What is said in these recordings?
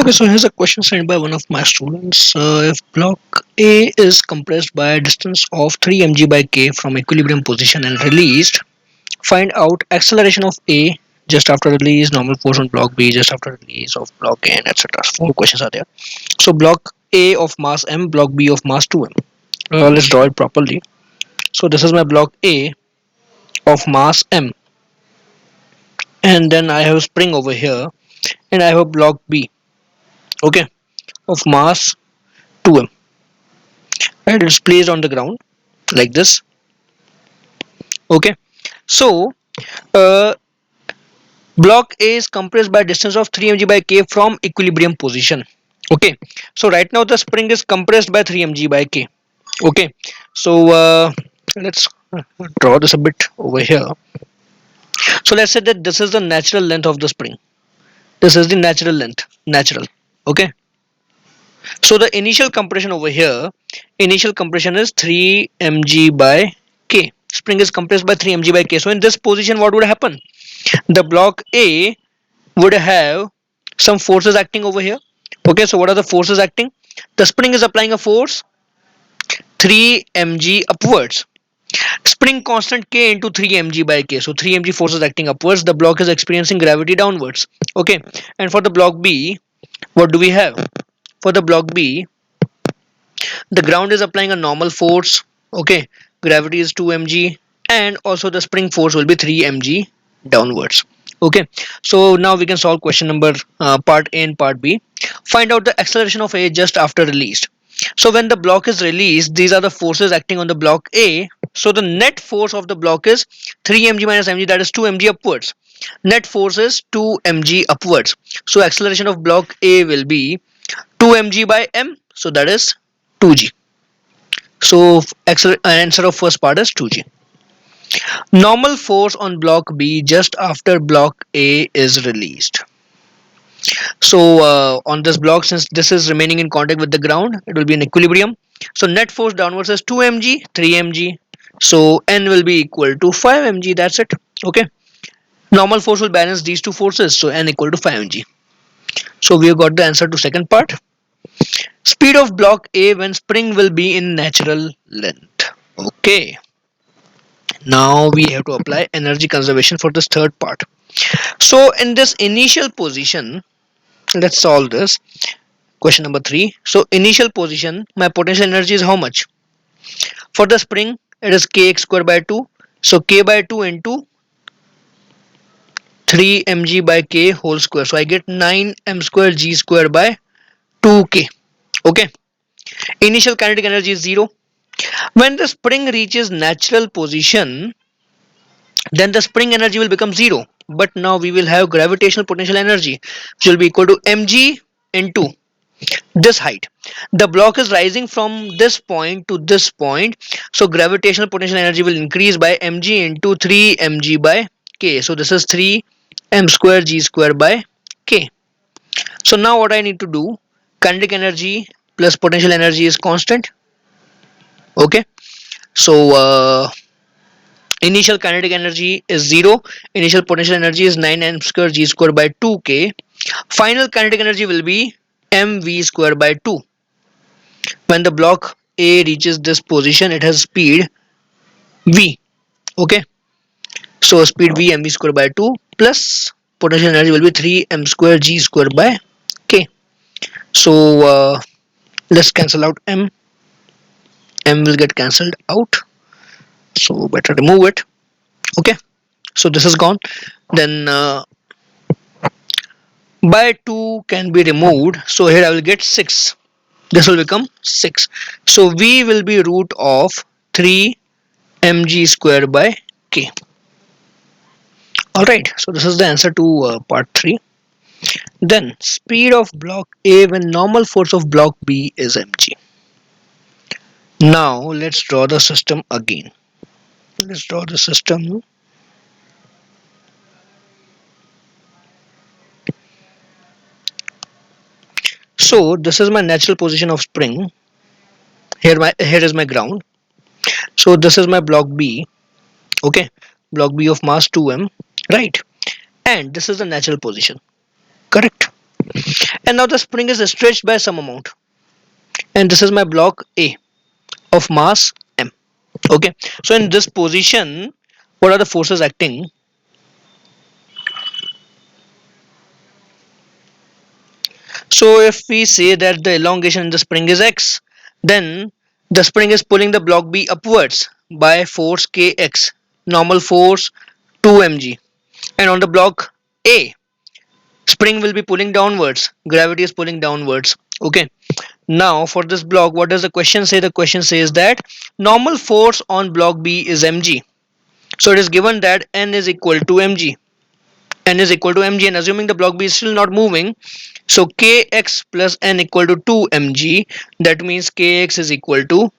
Okay, so here's a question sent by one of my students. If block A is compressed by a distance of 3 mg by k from equilibrium position and released, find out acceleration of A just after release, normal force on block B just after release of block A, and etc. Four questions are there. So block A of mass m, block B of mass 2m. Let's draw it properly. So this is my block A of mass m, and then I have a spring over here, and I have a block B, okay, of mass 2m. Right, it's placed on the ground like this. Okay, so uh, block A is compressed by a distance of 3 mg by k from equilibrium position. Okay, so right now the spring is compressed by 3 mg by k. Okay, so let's draw this a bit over here. So let's say that this is the natural length of the spring. This is the natural length, natural. Okay, so the initial compression over here, initial compression is 3 mg by k. Spring is compressed by 3 mg by k. So in this position, what would happen? The block A would have some forces acting over here. Okay, so what are the forces acting? The spring is applying a force 3 mg upwards. Spring constant k into 3 mg by k. So 3 mg forces acting upwards. The block is experiencing gravity downwards. Okay, and for the block B, what do we have? For the block B, the ground is applying a normal force. Okay, gravity is 2 mg, and also the spring force will be 3 mg downwards. Okay, so now we can solve question number part A and part B. Find out the acceleration of A just after released. So when the block is released, these are the forces acting on the block A. So the net force of the block is 3 mg minus mg, that is 2 mg upwards. Net force is 2 mg upwards. So acceleration of block A will be 2 mg by m, so that is 2g. So answer of first part is 2g. Normal force on block B just after block A is released. So on this block, since this is remaining in contact with the ground, it will be in equilibrium. So net force downwards is 2 mg, 3 mg. So n will be equal to 5 mg. That's it. Okay. Normal force will balance these two forces. So n equal to 5 mg. So we have got the answer to second part. Speed of block A when spring will be in natural length. Okay. Now we have to apply energy conservation for this third part. So in this initial position, let's solve this. Question number 3. So initial position, my potential energy is how much? For the spring, it is kx square by 2. So k by 2 into 3 mg by k whole square. So I get 9 m square g square by 2k. Okay. Initial kinetic energy is 0. When the spring reaches natural position, then the spring energy will become 0. But now we will have gravitational potential energy, which will be equal to mg into this height. The block is rising from this point to this point, so gravitational potential energy will increase by mg into 3 mg by k. So this is 3 m square g square by k. So now what I need to do, kinetic energy plus potential energy is constant. Okay, so initial kinetic energy is 0, initial potential energy is 9 m square g square by 2k. Final kinetic energy will be mv square by 2. When the block A reaches this position, it has speed v. Okay, so speed v mv square by 2 plus potential energy will be 3 m square g square by k. So let's cancel out m will get cancelled out, so better remove it. Okay, so this is gone. Then by 2 can be removed, so here I will get 6. This will become 6. So v will be root of 3 mg square by k. Alright, so this is the answer to part 3. Then speed of block A when normal force of block B is mg. Now let's draw the system again. Let's draw the system. So this is my natural position of spring. Here is my ground. So this is my block B. Okay, block B of mass 2m, right? And this is the natural position. Correct. And now the spring is stretched by some amount, and this is my block A of mass m. Okay, so in this position, what are the forces acting? So if we say that the elongation in the spring is x, then the spring is pulling the block B upwards by force kx, normal force 2 mg, and on the block A, spring will be pulling downwards, gravity is pulling downwards. Okay, now for this block, what does the question say? The question says that normal force on block B is mg. So it is given that n is equal to mg. N is equal to mg, and assuming the block B is still not moving, so kx plus n equal to 2 mg. That means kx is equal to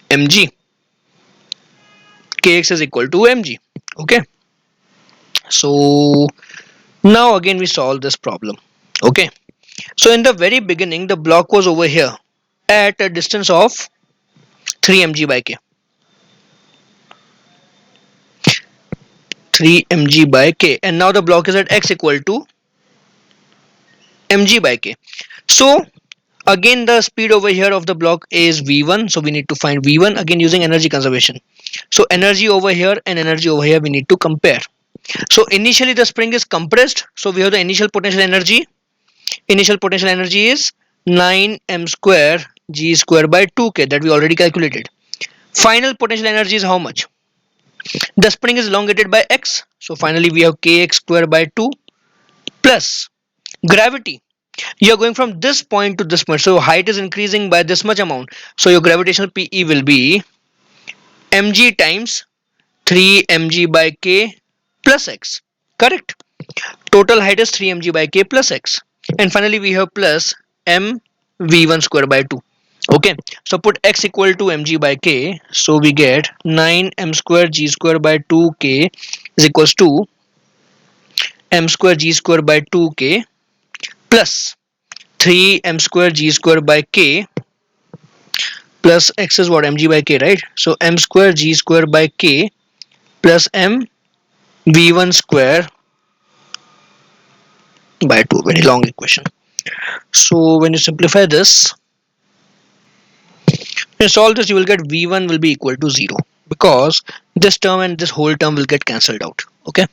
mg. Kx is equal to mg. Okay, so now again we solve this problem. Okay, so in the very beginning the block was over here at a distance of 3 mg by k. 3 mg by k, and now the block is at x equal to mg by k. So again the speed over here of the block is v1, so we need to find v1 again using energy conservation. So energy over here and energy over here we need to compare. So initially the spring is compressed, so we have the initial potential energy. Initial potential energy is 9 m square g square by 2k, that we already calculated. Final potential energy is how much? The spring is elongated by x, so finally we have kx square by 2 plus gravity. You're going from this point to this point, so height is increasing by this much amount, so your gravitational PE will be mg times 3 mg by k plus x. Correct. Total height is 3 mg by k plus x, and finally we have plus m v1 square by 2. Okay, so put x equal to mg by k, so we get 9 m square g square by 2k is equals to m square g square by 2k plus 3 m square g square by k plus x is what, mg by k, right? So m square g square by k plus m v1 square by 2. Very long equation. So when you simplify this, when you solve this, you will get v1 will be equal to 0, because this term and this whole term will get cancelled out. Okay.